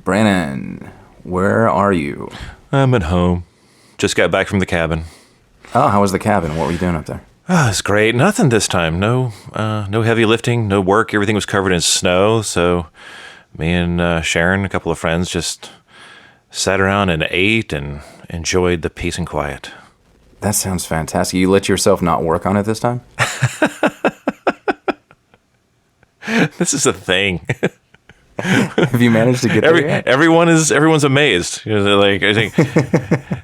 Brandon, where are you? I'm at home. Just got back from the cabin. Oh, how was the cabin? What were you doing up there? Oh, it's great. Nothing this time. No heavy lifting, no work. Everything was covered in snow. So me and Sharon, a couple of friends, just sat around and ate and enjoyed the peace and quiet. That sounds fantastic. You let yourself not work on it this time? This is a thing. Have you managed to get there yet? Everyone's amazed. You know, they're like, I think,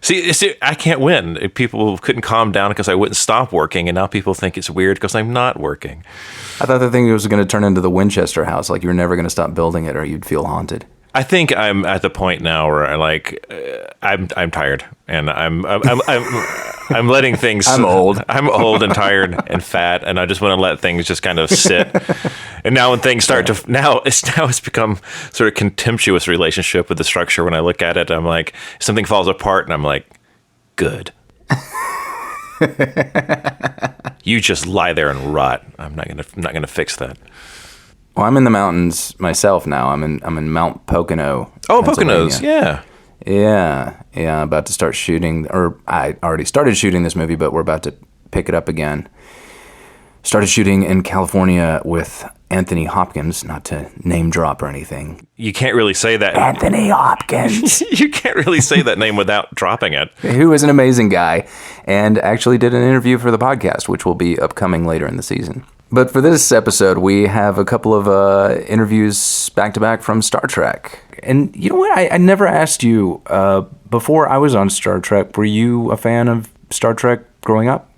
see, I can't win. People couldn't calm down because I wouldn't stop working, and now people think it's weird because I'm not working. I thought the thing was going to turn into the Winchester house, like you were never going to stop building it, or you'd feel haunted. I think I'm at the point now where I'm tired, and I'm letting things. I'm old. I'm old and tired and fat, and I just want to let things just kind of sit. And now when things start to now it's become sort of contemptuous relationship with the structure. When I look at it, I'm like, something falls apart, and I'm like, good. You just lie there and rot. I'm not gonna fix that. Well, I'm in the mountains myself now. I'm in Mount Pocono. Oh, Poconos, yeah. Yeah. About to start shooting, or I already started shooting this movie, but we're about to pick it up again. Started shooting in California with Anthony Hopkins, not to name drop or anything. You can't really say that. Anthony Hopkins. You can't really say that name without dropping it. Who is an amazing guy, and actually did an interview for the podcast, which will be upcoming later in the season. But for this episode, we have a couple of interviews back-to-back from Star Trek. And you know what? I never asked you, before I was on Star Trek, were you a fan of Star Trek growing up?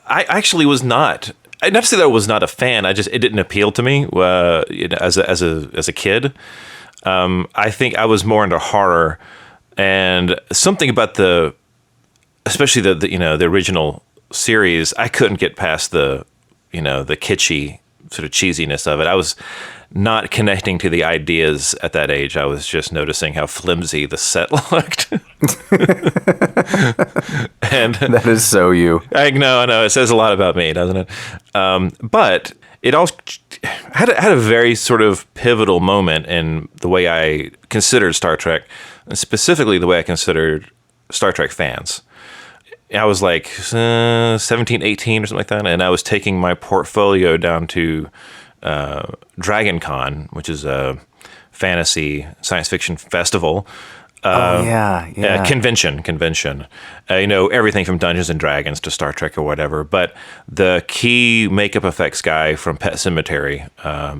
I actually was not. Not to say that I was not a fan. it didn't appeal to me as a kid. I think I was more into horror, and something about especially the original series, I couldn't get past the kitschy sort of cheesiness of it. I was not connecting to the ideas at that age. I was just noticing how flimsy the set looked. And that is so you. I know. It says a lot about me, doesn't it? But it also had a very sort of pivotal moment in the way I considered Star Trek, and specifically the way I considered Star Trek fans. I was like 17, 18 or something like that, and I was taking my portfolio down to Dragon Con, which is a fantasy science fiction festival. Convention. Everything from Dungeons and Dragons to Star Trek or whatever. But the key makeup effects guy from Pet Sematary,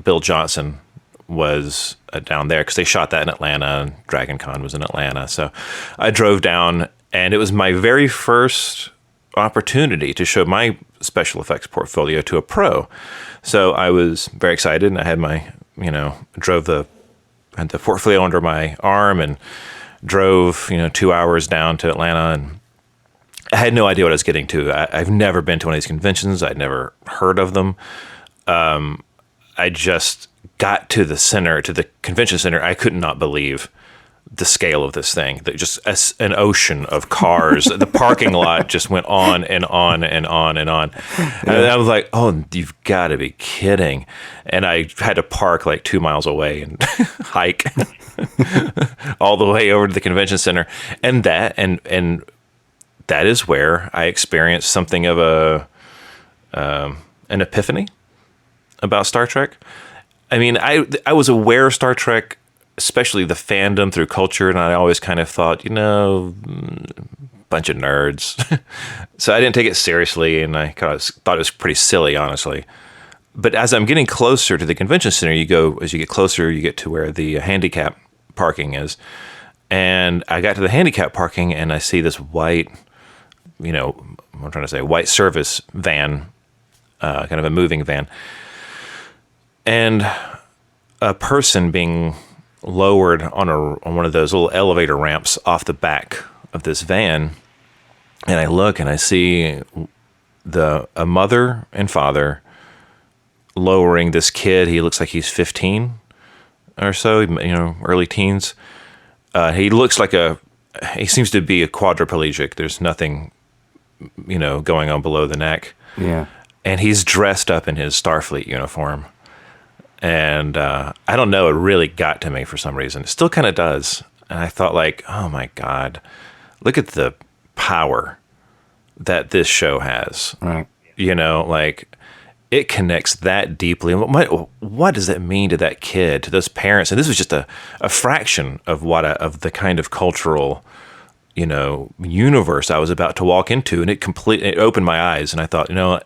Bill Johnson, was down there because they shot that in Atlanta, and Dragon Con was in Atlanta. So I drove down, and it was my very first opportunity to show my special effects portfolio to a pro. So I was very excited, and I had had the portfolio under my arm and drove, 2 hours down to Atlanta, and I had no idea what I was getting to. I've never been to one of these conventions. I'd never heard of them. I just got to the convention center. I could not believe the scale of this thing. Just an ocean of cars. The parking lot just went on and on and on and on. And I was like, oh, you've got to be kidding. And I had to park like 2 miles away and hike all the way over to the convention center. And that is where I experienced something of an epiphany about Star Trek. I mean, I was aware of Star Trek, especially the fandom through culture, and I always kind of thought, bunch of nerds. So I didn't take it seriously, and I kind of thought it was pretty silly, honestly. But as I'm getting closer to the convention center, as you get closer, you get to where the handicap parking is. And I got to the handicap parking, and I see this white, white service van, kind of a moving van. And a person being lowered on one of those little elevator ramps off the back of this van, and I look and I see a mother and father lowering this kid. He looks like he's 15 or so, early teens. He looks like he seems to be a quadriplegic. There's nothing, going on below the neck. Yeah. And he's dressed up in his Starfleet uniform. And I don't know, it really got to me for some reason. It still kind of does. And I thought, like, oh my God, look at the power that this show has. Right. You know, like, it connects that deeply. And what does that mean to that kid, to those parents? And this was just a fraction of of the kind of cultural, you know, universe I was about to walk into. And it opened my eyes. And I thought, you know,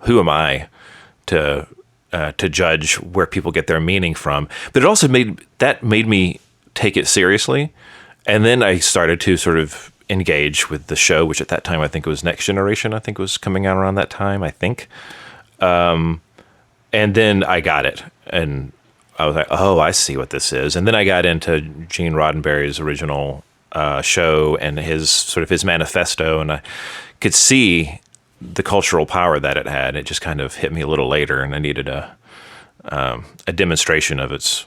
who am I to judge where people get their meaning from? But it also made me take it seriously. And then I started to sort of engage with the show, which at that time, I think it was Next Generation, I think was coming out around that time, I think. And then I got it. And I was like, oh, I see what this is. And then I got into Gene Roddenberry's original show and his manifesto. And I could see the cultural power that it had. It just kind of hit me a little later, and I needed a demonstration of its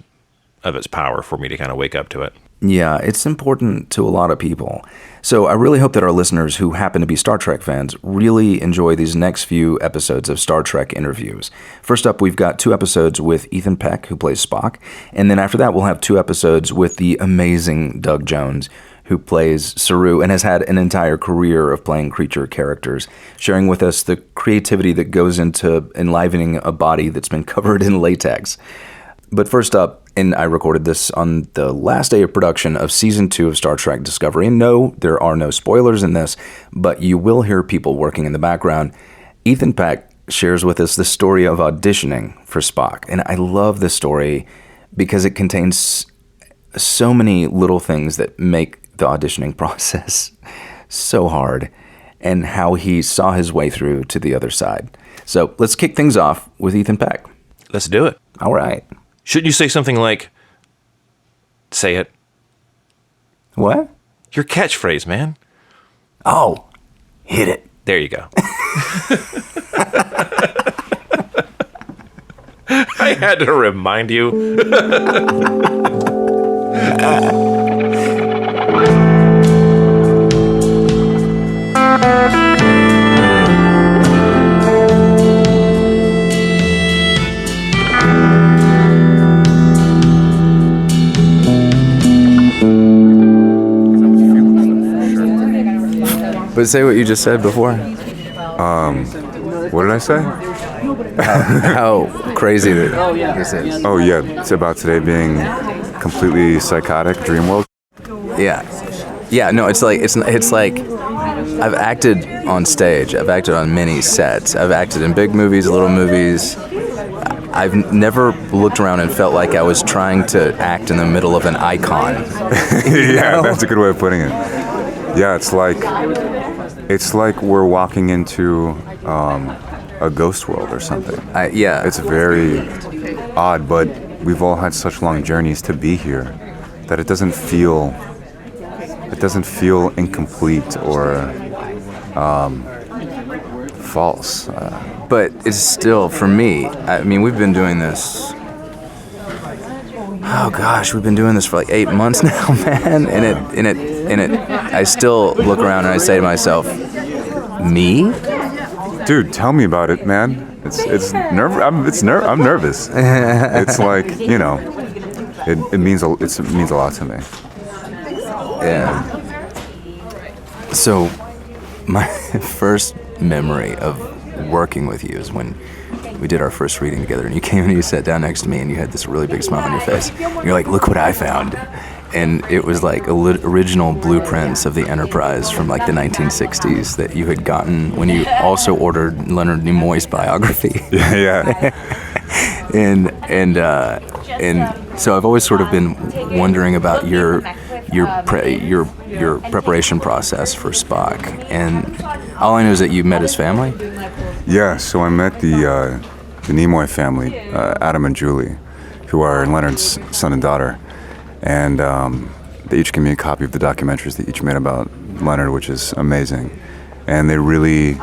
power for me to kind of wake up to it. Yeah, it's important to a lot of people. So I really hope that our listeners who happen to be Star Trek fans really enjoy these next few episodes of Star Trek interviews. First up, we've got 2 episodes with Ethan Peck, who plays Spock. And then after that, we'll have 2 episodes with the amazing Doug Jones, who plays Saru and has had an entire career of playing creature characters, sharing with us the creativity that goes into enlivening a body that's been covered in latex. But first up, and I recorded this on the last day of production of Season 2 of Star Trek Discovery, and no, there are no spoilers in this, but you will hear people working in the background. Ethan Peck shares with us the story of auditioning for Spock, and I love this story because it contains so many little things that make the auditioning process so hard, and how he saw his way through to the other side. So let's kick things off with Ethan Peck. Let's do it. All right. Shouldn't you say something like, say it? What? Your catchphrase, man. Oh, hit it. There you go. I had to remind you. But say what you just said before. What did I say? How crazy that this is. Oh yeah, it's about today being completely psychotic dream world. Yeah. No, it's like I've acted on stage. I've acted on many sets. I've acted in big movies, little movies. I've never looked around and felt like I was trying to act in the middle of an icon. Yeah, that's a good way of putting it. Yeah, it's like we're walking into a ghost world or something. Yeah. It's very odd, but we've all had such long journeys to be here that it doesn't feel incomplete or false. But it's still, for me, I mean, we've been doing this. Oh gosh, we've been doing this for like 8 months now, man. And I still look around and I say to myself, me? Dude, tell me about it, man. I'm nervous. It's like, you know, it means a lot to me. Yeah. So, my first memory of working with you is when we did our first reading together, and you came and you sat down next to me, and you had this really big smile on your face. You're like, "Look what I found." And it was like original blueprints of the Enterprise from like the 1960s that you had gotten when you also ordered Leonard Nimoy's biography. Yeah. and so I've always sort of been wondering about your preparation process for Spock. And all I know is that you met his family. Yeah. So I met the Nimoy family, Adam and Julie, who are Leonard's son and daughter. And they each gave me a copy of the documentaries they each made about Leonard, which is amazing. And they really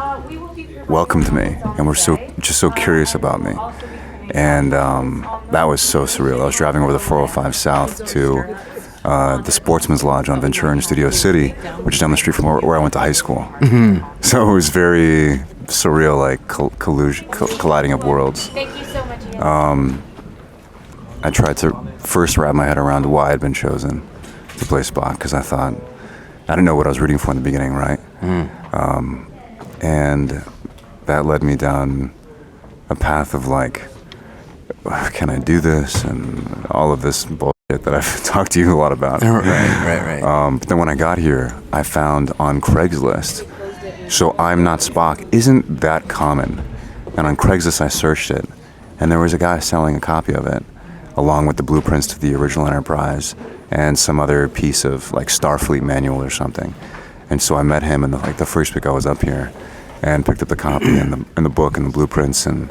welcomed me and were just so curious about me. And that was so surreal. I was driving over the 405 South to the Sportsman's Lodge on Ventura in Studio City, which is down the street from where I went to high school. Mm-hmm. So it was very surreal, like colliding of worlds. Thank you so much. I tried to first wrap my head around why I'd been chosen to play Spock, because I thought, I didn't know what I was rooting for in the beginning, right? And that led me down a path of like, can I do this? And all of this bullshit that I've talked to you a lot about. Right. But then when I got here, I found on Craigslist, So I'm Not Spock isn't that common. And on Craigslist, I searched it, and there was a guy selling a copy of it, along with the blueprints to the original Enterprise and some other piece of like Starfleet manual or something. And so I met him, and the first week I was up here, and picked up the copy and the book and the blueprints, and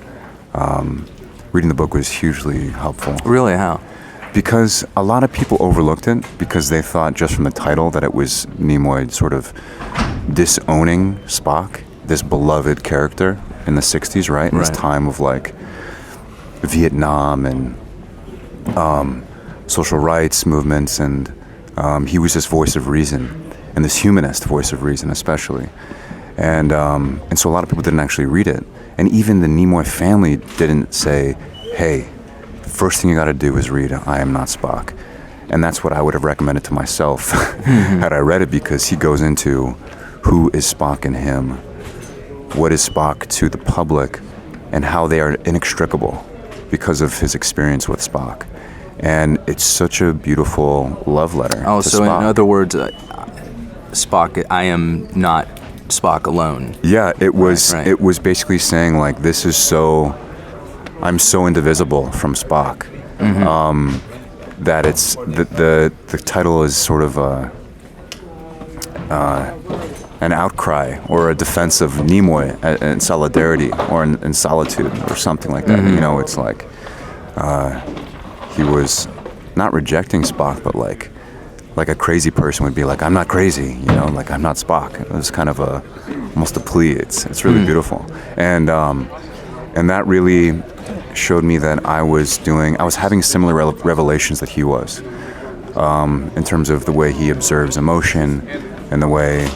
reading the book was hugely helpful. Really? How? Because a lot of people overlooked it because they thought just from the title that it was Nimoy sort of disowning Spock, this beloved character in the 60s, right? In this time of like Vietnam and social rights movements, and he was this voice of reason, and this humanist voice of reason especially. And so a lot of people didn't actually read it. And even the Nimoy family didn't say, hey, first thing you got to do is read I Am Not Spock. And that's what I would have recommended to myself had I read it, because he goes into who is Spock in him, what is Spock to the public, and how they are inextricable because of his experience with Spock. And it's such a beautiful love letter to so Spock. In other words, Spock, I am not Spock alone. Yeah, it was Right. It was basically saying like, this is so, I'm so indivisible from Spock, that it's the title is sort of an outcry or a defense of Nimoy in solidarity or in solitude or something like that. You know, it's like he was not rejecting Spock, but like a crazy person would be like, I'm not crazy, you know, like I'm not Spock. It was kind of almost a plea. It's really beautiful, and that really showed me that I was having similar revelations that he was, in terms of the way he observes emotion and the way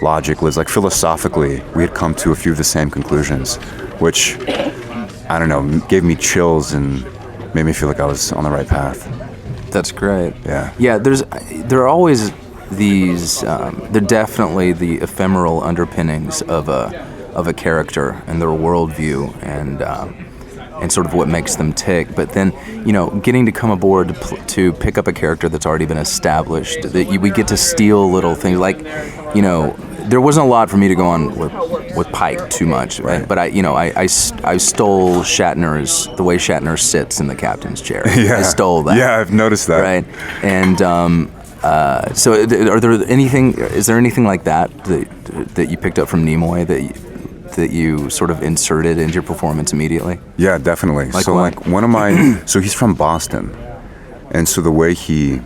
logic lives. Like philosophically, we had come to a few of the same conclusions, which, I don't know, gave me chills and made me feel like I was on the right path. That's great. Yeah. There are always these. They're definitely the ephemeral underpinnings of a character and their worldview and sort of what makes them tick. But then, you know, getting to come aboard to pick up a character that's already been established, we get to steal little things. Like, you know, there wasn't a lot for me to go on with Pike too much, right? But I stole the way Shatner sits in the captain's chair. Yeah. I stole that. Yeah, I've noticed that. Right, and so is there anything like that you picked up from Nimoy that you sort of inserted into your performance immediately? Yeah, definitely. Like so what? like one of my, so he's from Boston, and so the way he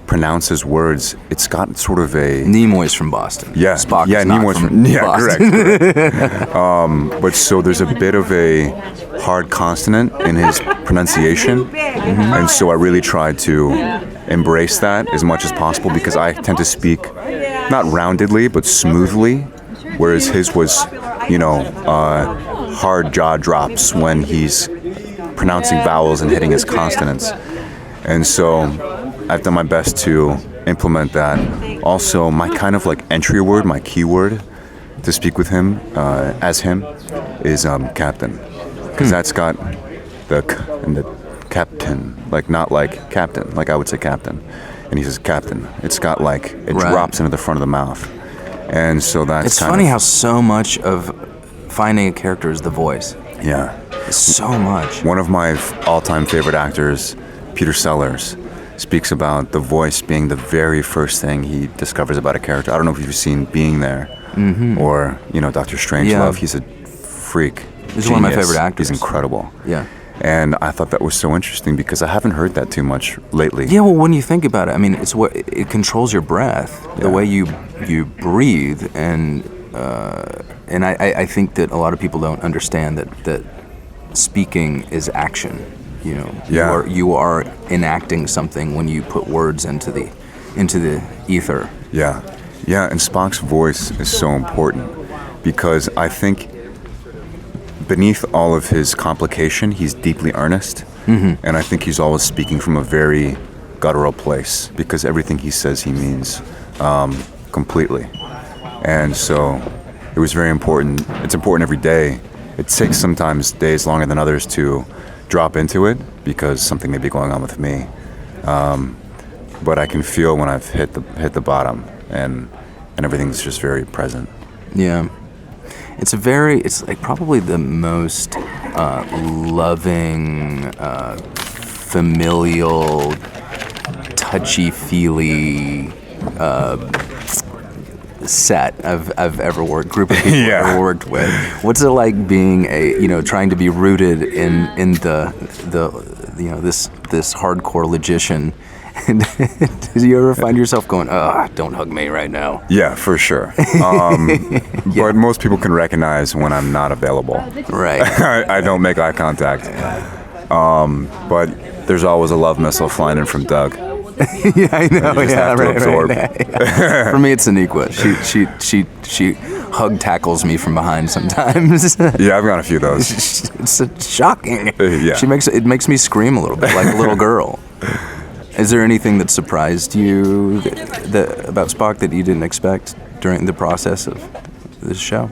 pronounces words, it's got sort of a Nimoy's from Boston. Yeah, Spock yeah, is not Nimoy's from Boston. Correct. But so there's a bit of a hard consonant in his pronunciation, and so I really tried to embrace that as much as possible, because I tend to speak not roundedly but smoothly, whereas his was, you know, hard jaw drops when he's pronouncing vowels and hitting his consonants. And so I've done my best to implement that. Also, my kind of like entry word, my keyword to speak with him, as him, is captain. Because that's got the k and the captain, like not like captain, like I would say captain. And he says captain. It's got like, it drops into the front of the mouth. And so that's It's funny how so much of finding a character is the voice. Yeah. So much. One of my all-time favorite actors, Peter Sellers, speaks about the voice being the very first thing he discovers about a character. I don't know if you've seen Being There, or, you know, Dr. Strangelove. Yeah. He's a freak. He's one of my favorite actors. He's incredible. Yeah. And I thought that was so interesting because I haven't heard that too much lately. Yeah, well, when you think about it, I mean, it's what it controls your breath, the way you breathe, and I think that a lot of people don't understand that speaking is action. You know, you are enacting something when you put words into the ether. Yeah, and Spock's voice is so important because I think beneath all of his complication, he's deeply earnest. And I think he's always speaking from a very guttural place because everything he says he means completely. And so it was very important. It's important every day. It takes sometimes days longer than others to drop into it because something may be going on with me. But I can feel when I've hit the bottom, and everything's just very present. Yeah. It's like probably the most loving, familial, touchy-feely set I've ever worked, group of people I've ever worked with. What's it like being trying to be rooted in the this hardcore logician? And do you ever find yourself going, don't hug me right now? Yeah, for sure. But most people can recognize when I'm not available. Right. I don't make eye contact. But there's always a love missile flying in from Doug. Yeah, I know. You just have to absorb. Right. For me, it's Aniqua. She hug tackles me from behind sometimes. Yeah, I've got a few of those. It's shocking. Yeah. It makes me scream a little bit like a little girl. Is there anything that surprised you about Spock that you didn't expect during the process of this show?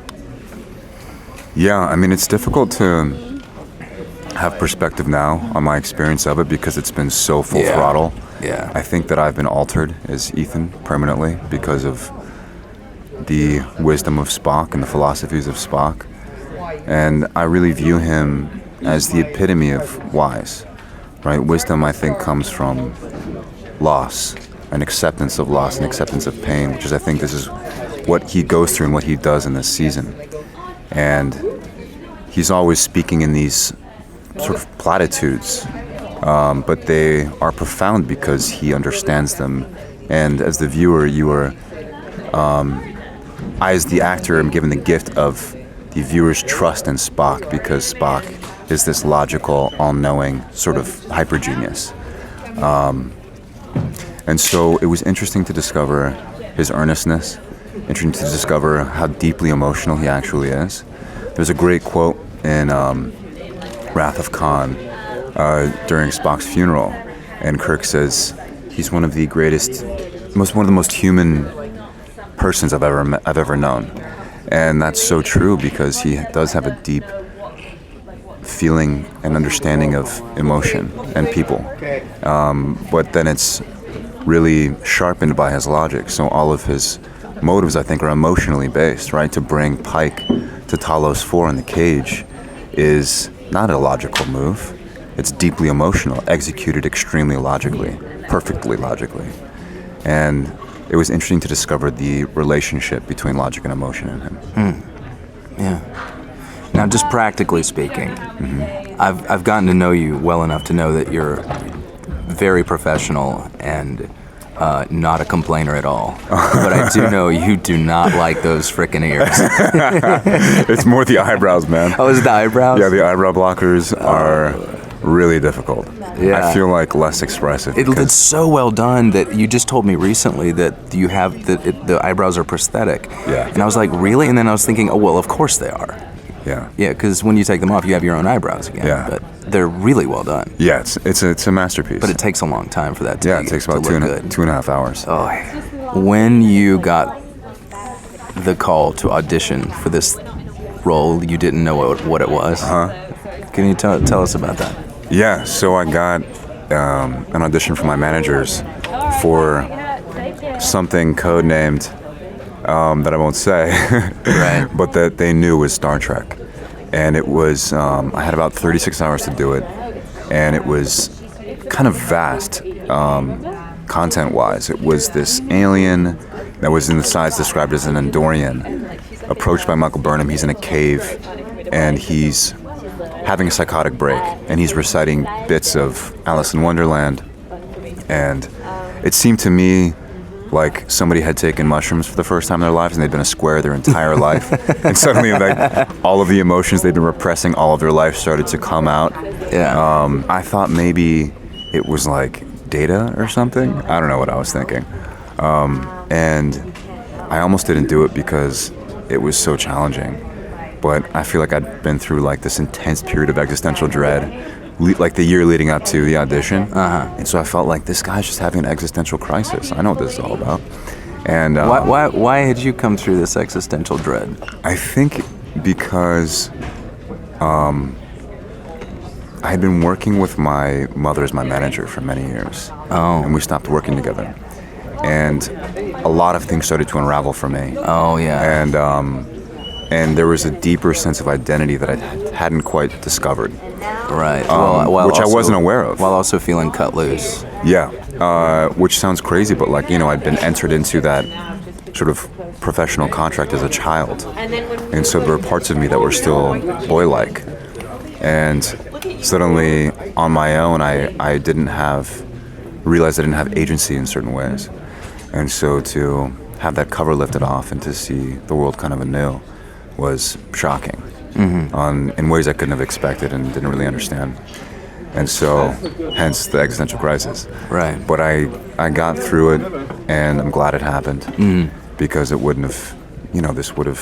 Yeah, I mean, it's difficult to have perspective now on my experience of it because it's been so full throttle. Yeah. I think that I've been altered as Ethan permanently because of the wisdom of Spock and the philosophies of Spock. And I really view him as the epitome of wise, right? Wisdom, I think, comes from loss, an acceptance of loss, an acceptance of pain, which is, I think, this is what he goes through and what he does in this season. And he's always speaking in these sort of platitudes, but they are profound because he understands them. And as the viewer, I as the actor am given the gift of the viewer's trust in Spock because Spock is this logical, all-knowing sort of hyper-genius. And so it was interesting to discover his earnestness, interesting to discover how deeply emotional he actually is. There's a great quote in Wrath of Khan during Spock's funeral, and Kirk says he's one of the greatest, one of the most human persons I've ever known, and that's so true because he does have a deep feeling and understanding of emotion and people, but then it's really sharpened by his logic. So all of his motives, I think, are emotionally based, right? To bring Pike to Talos 4 in the cage is not a logical move. It's deeply emotional, executed extremely logically, perfectly logically. And it was interesting to discover the relationship between logic and emotion in him. Yeah. Now, just practically speaking, I've gotten to know you well enough to know that you're very professional and not a complainer at all. But I do know you do not like those frickin' ears. It's more the eyebrows, man. Oh, is it the eyebrows? Yeah, the eyebrow blockers are really difficult. Yeah. I feel like less expressive. It's so well done that you just told me recently that you have the eyebrows are prosthetic. Yeah. And I was like, really? And then I was thinking, oh, well, of course they are. Yeah. Yeah, because when you take them off, you have your own eyebrows again. Yeah. But they're really well done. Yeah, it's a masterpiece. But it takes a long time for that to it takes about to look good. 2.5 hours. Oh, when you got the call to audition for this role, you didn't know what it was. Can you tell us about that? Yeah, so I got an audition from my managers for something codenamed that I won't say, right? But that they knew was Star Trek. And it was, I had about 36 hours to do it, and it was kind of vast content-wise. It was this alien that was in the size described as an Andorian, approached by Michael Burnham. He's in a cave, and he's having a psychotic break, and he's reciting bits of Alice in Wonderland. And it seemed to me like somebody had taken mushrooms for the first time in their lives and they'd been a square their entire life. And suddenly, like, all of the emotions they'd been repressing all of their life started to come out. Yeah. I thought maybe it was like Data or something. I don't know what I was thinking. And I almost didn't do it because it was so challenging. But I feel like I'd been through like this intense period of existential dread like the year leading up to the audition. And so I felt like this guy's just having an existential crisis. I know what this is all about. And why had you come through this existential dread? I think because I had been working with my mother as my manager for many years. And we stopped working together. And a lot of things started to unravel for me. Oh, yeah. And there was a deeper sense of identity that I hadn't quite discovered. Right. Which I wasn't aware of. While also feeling cut loose. Yeah. Which sounds crazy, but like, I'd been entered into that sort of professional contract as a child. And so there were parts of me that were still boy-like. And suddenly, on my own, I realized I didn't have agency in certain ways. And so to have that cover lifted off and to see the world kind of anew was shocking in ways I couldn't have expected and didn't really understand. And so, hence the existential crisis. Right. But I got through it, and I'm glad it happened because it wouldn't have, this wouldn't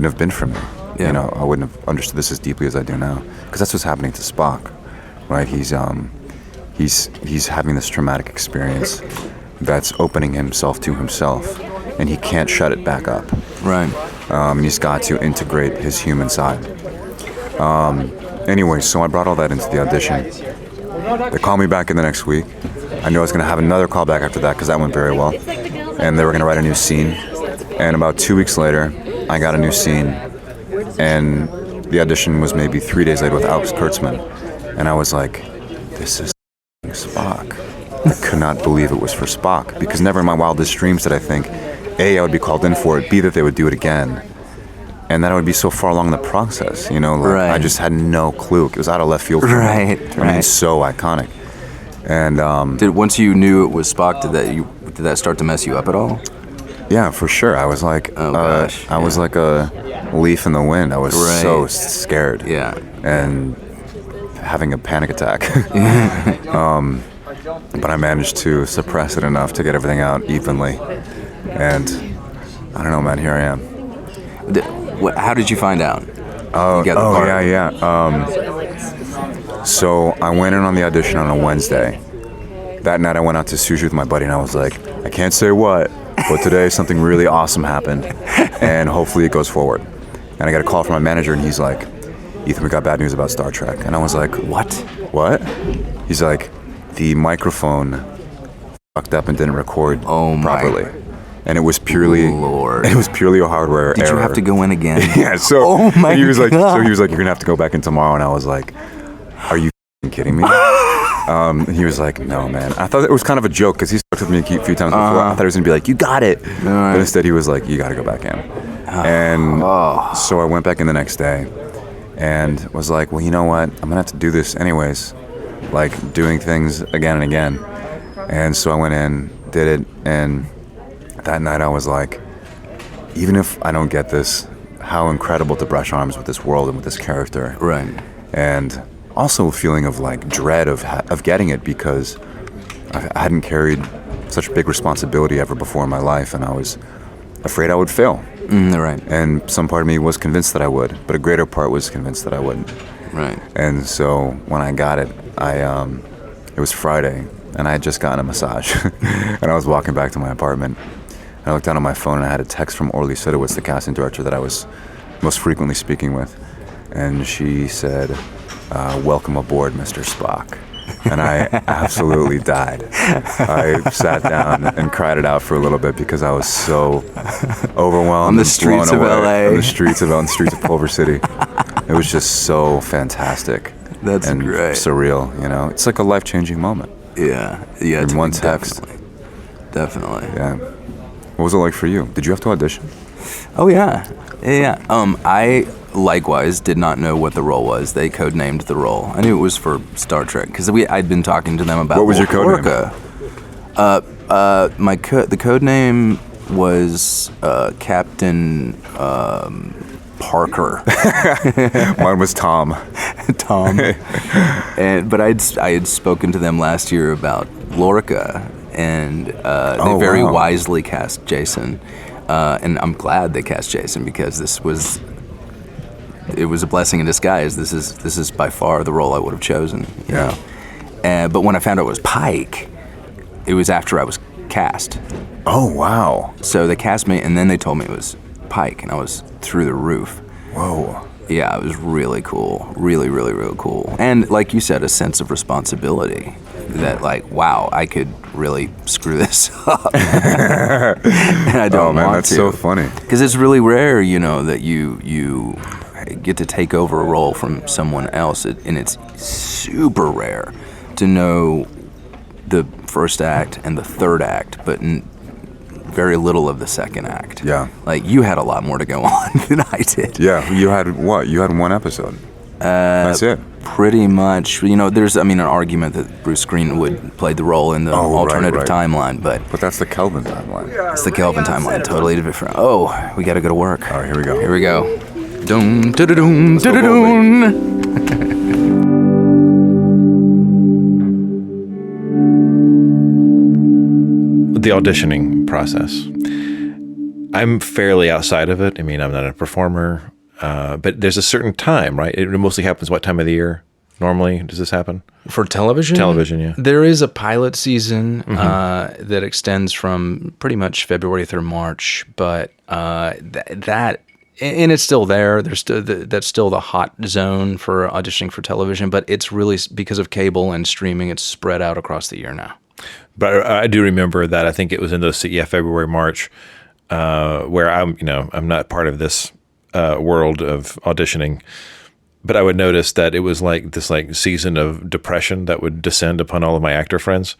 have been for me. Yeah. I wouldn't have understood this as deeply as I do now, because that's what's happening to Spock, right? He's having this traumatic experience that's opening himself to himself, and he can't shut it back up. Right. And he's got to integrate his human side. Anyway, so I brought all that into the audition. They called me back in the next week. I knew I was going to have another call back after that because that went very well. And they were going to write a new scene. And about 2 weeks later, I got a new scene. And the audition was maybe 3 days later with Alex Kurtzman. And I was like, this is Spock. I could not believe it was for Spock, because never in my wildest dreams did I think, A, I would be called in for it, B, that they would do it again. And that I would be so far along in the process, Right. I just had no clue. It was out of left field for me. Right. I mean, it's so iconic. And once you knew it was Spock, did that start to mess you up at all? yeah, for sure. I was like, I was like a leaf in the wind. I was so scared. Yeah. And having a panic attack. But I managed to suppress it enough to get everything out evenly. And I don't know, man, here I am. How did you find out? Yeah. So I went in on the audition on a Wednesday. That night I went out to sushi with my buddy, and I was like, I can't say what, but today something really awesome happened, and hopefully it goes forward. And I got a call from my manager, and he's like, Ethan, we got bad news about Star Trek. And I was like, What? He's like, the microphone fucked up and didn't record properly. And it was purely a hardware error. Did you have to go in again? Yeah, so oh my he was like, God. so he was like, you're gonna have to go back in tomorrow. And I was like, are you kidding me? He was like, no, man. I thought it was kind of a joke because he's talked with me a few times before. I thought he was gonna be like, you got it. But instead he was like, you gotta go back in. And so I went back in the next day and was like, well, you know what? I'm gonna have to do this anyways. Like doing things again and again. And so I went in, did it, and that night I was like, even if I don't get this, how incredible to brush arms with this world and with this character. Right. And also a feeling of like dread of getting it, because I hadn't carried such big responsibility ever before in my life, and I was afraid I would fail. Right. And some part of me was convinced that I would, but a greater part was convinced that I wouldn't. Right. And so when I got it, it was Friday, and I had just gotten a massage, and I was walking back to my apartment. I looked down on my phone, and I had a text from Orly Sidowitz, the casting director that I was most frequently speaking with, and she said, welcome aboard, Mr. Spock. And I absolutely died. I sat down and cried it out for a little bit because I was so overwhelmed. On the streets of LA. On the streets of Culver City. It was just so fantastic. That's and great. Surreal, It's like a life-changing moment. Yeah. In one text. Definitely. Yeah. What was it like for you? Did you have to audition? Oh, yeah. I likewise did not know what the role was. They codenamed the role. I knew it was for Star Trek because I'd been talking to them about what was your code name? The code name was Captain Parker. Mine was Tom. But I had spoken to them last year about Lorca, and they very wisely cast Jason. And I'm glad they cast Jason because this was it was a blessing in disguise. This is by far the role I would have chosen. You know? But when I found out it was Pike, it was after I was cast. Oh, wow. So they cast me, and then they told me it was Pike, and I was through the roof. Whoa. Yeah, it was really cool. Really, really, really cool. And like you said, a sense of responsibility that, like, wow, I could really screw this up. And I don't want that's to. so funny. Because it's really rare, you know, that you get to take over a role from someone else. And it's super rare to know the first act and the third act, but very little of the second act. Yeah. Like, you had a lot more to go on than I did. Yeah, you had what? You had one episode. That's it. Pretty much. You know, there's, an argument that Bruce Greenwood played the role in the alternative timeline, but that's the Kelvin timeline. It's the Kelvin timeline, totally different. Oh, we gotta go to work. All right, here we go. Here we go. Dun, da-da-dun, da-da-dun. The auditioning process. I'm fairly outside of it. I mean, I'm not a performer, but there's a certain time, right? It mostly happens what time of the year? Normally, does this happen? For television? Television, yeah. There is a pilot season that extends from pretty much February through March, but that, and it's still there. There's still that's still the hot zone for auditioning for television, but it's really, because of cable and streaming, it's spread out across the year now. But I do remember that I think it was in those February, March, where I'm not part of this world of auditioning, but I would notice that it was like this season of depression that would descend upon all of my actor friends,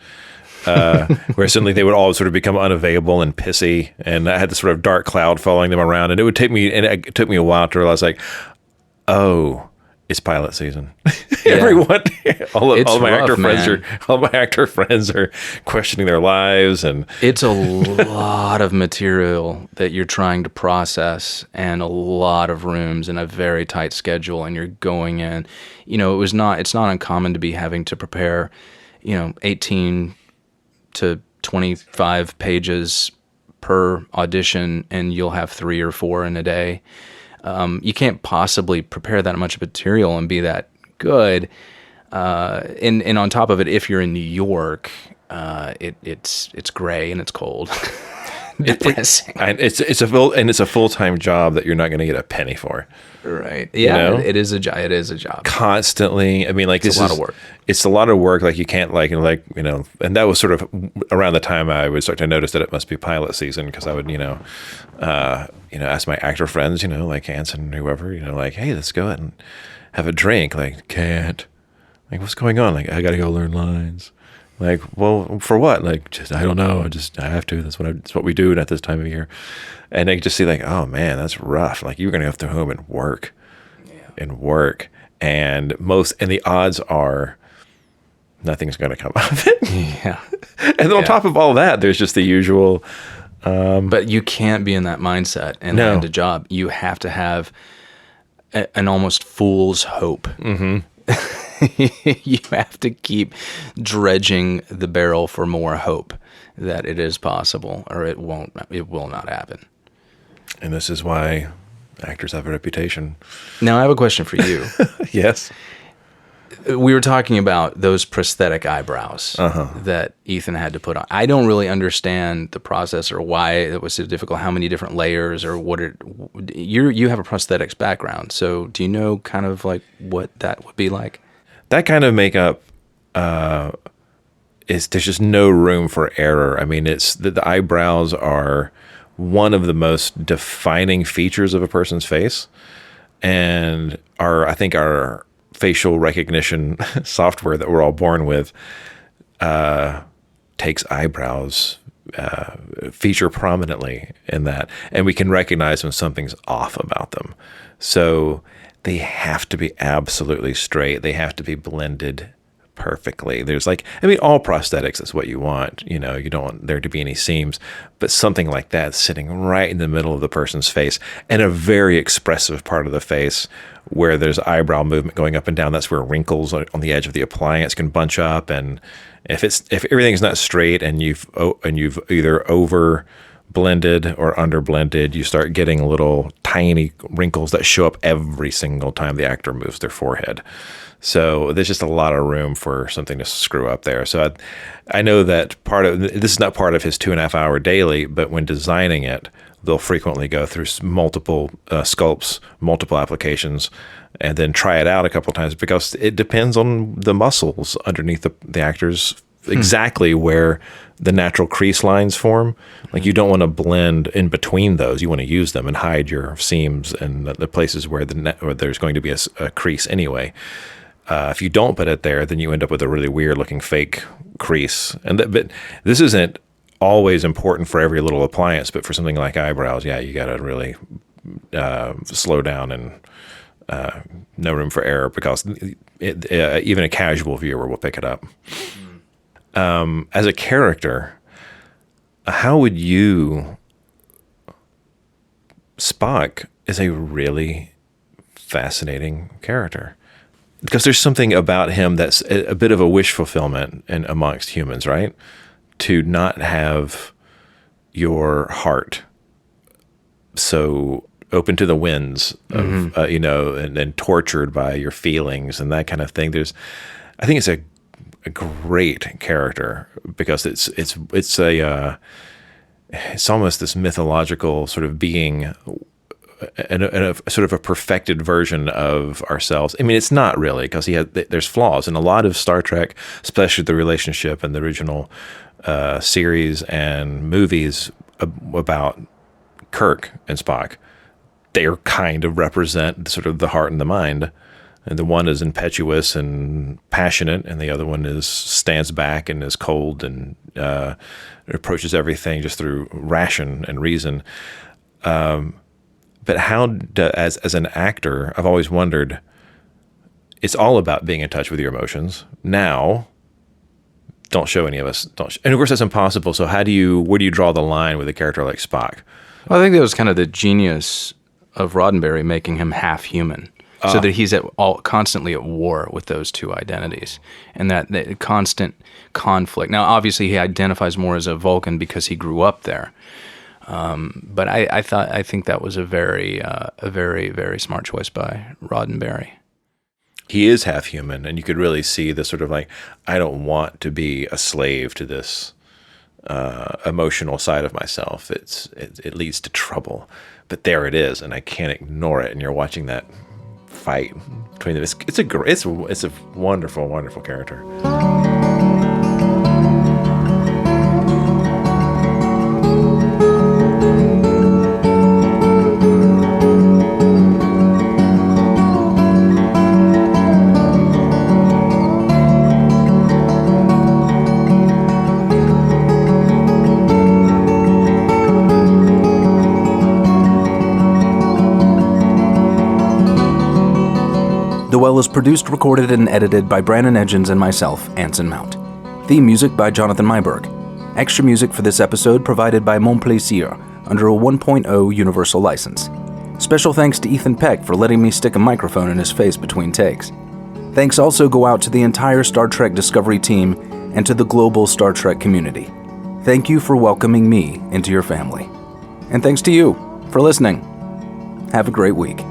where suddenly they would all sort of become unavailable and pissy, and I had this sort of dark cloud following them around, and it took me a while to realize, like, oh, it's pilot season. Yeah. Everyone, all my actor friends are questioning their lives, and it's a lot of material that you're trying to process, and a lot of rooms and a very tight schedule, and you're going in. You know, it's not uncommon to be having to prepare, 18 to 25 pages per audition, and you'll have 3 or 4 in a day. You can't possibly prepare that much material and be that good. And on top of it, if you're in New York, it's gray and it's cold. Depressing. It's a full-time job that you're not going to get a penny for. Right. Yeah. It is a job. It is a job. Constantly. I mean, like, it's a lot of work. It's a lot of work. Like, you can't and that was sort of around the time I would start to notice that it must be pilot season, because I would, ask my actor friends, like Hanson, whoever, like, hey, let's go out and have a drink. Like, can't. Like, what's going on? Like, I got to go learn lines. Like, well, for what? Like, just, I don't know. I have to. That's what we do at this time of year. And I just see, like, oh man, that's rough. Like, you're going to have to go home and work, and the odds are nothing's going to come out of it. Yeah. And then on top of all that, there's just the usual. But you can't be in that mindset and land a job. You have to have an almost fool's hope. Mm-hmm. You have to keep dredging the barrel for more hope that it is possible, or it will not happen. And this is why actors have a reputation. Now, I have a question for you. Yes. We were talking about those prosthetic eyebrows that Ethan had to put on. I don't really understand the process or why it was so difficult, how many different layers, or you have a prosthetics background. So do you know kind of like what that would be like? That kind of makeup, there's just no room for error. I mean, it's the eyebrows are one of the most defining features of a person's face, and I think our facial recognition software that we're all born with takes eyebrows, feature prominently in that, and we can recognize when something's off about them. So they have to be absolutely straight. They have to be blended perfectly. There's all prosthetics is what you want. You don't want there to be any seams, but something like that sitting right in the middle of the person's face, and a very expressive part of the face where there's eyebrow movement going up and down. That's where wrinkles on the edge of the appliance can bunch up. And if everything's not straight, and you've either over blended or underblended. You start getting little tiny wrinkles that show up every single time the actor moves their forehead. So there's just a lot of room for something to screw up there. So I know that this is not part of his 2.5 hour daily, but when designing it, they'll frequently go through multiple sculpts, multiple applications, and then try it out a couple of times, because it depends on the muscles underneath the actors, exactly where the natural crease lines form. Like, you don't want to blend in between those. You want to use them and hide your seams and the places where there's going to be a crease anyway. If you don't put it there, then you end up with a really weird looking fake crease. But this isn't always important for every little appliance, but for something like eyebrows, yeah, you got to really slow down and no room for error, because even a casual viewer will pick it up. As a character, how would you... Spock is a really fascinating character, because there's something about him that's a bit of a wish fulfillment amongst humans, right? To not have your heart so open to the winds of, and tortured by your feelings and that kind of thing. I think it's a great character, because it's almost this mythological sort of being, and a sort of a perfected version of ourselves. I mean, it's not really, because there's flaws in a lot of Star Trek, especially the relationship in the original series and movies about Kirk and Spock. They kind of represent sort of the heart and the mind. And the one is impetuous and passionate, and the other one stands back and is cold and approaches everything just through ration and reason. But as an actor, I've always wondered, it's all about being in touch with your emotions. Now, don't show any of us. And of course, that's impossible. So where do you draw the line with a character like Spock? Well, I think that was kind of the genius of Roddenberry, making him half human. So that he's constantly at war with those two identities, and that constant conflict. Now, obviously, he identifies more as a Vulcan because he grew up there. But I think that was a very, very smart choice by Roddenberry. He is half human, and you could really see the sort of like, I don't want to be a slave to this emotional side of myself. It leads to trouble, but there it is, and I can't ignore it. And you're watching that fight between them. It's a wonderful, wonderful character. The Well is produced, recorded, and edited by Brandon Edgens and myself, Anson Mount. Theme music by Jonathan Myberg. Extra music for this episode provided by Mon Plaisir under a 1.0 Universal license. Special thanks to Ethan Peck for letting me stick a microphone in his face between takes. Thanks also go out to the entire Star Trek Discovery team and to the global Star Trek community. Thank you for welcoming me into your family. And thanks to you for listening. Have a great week.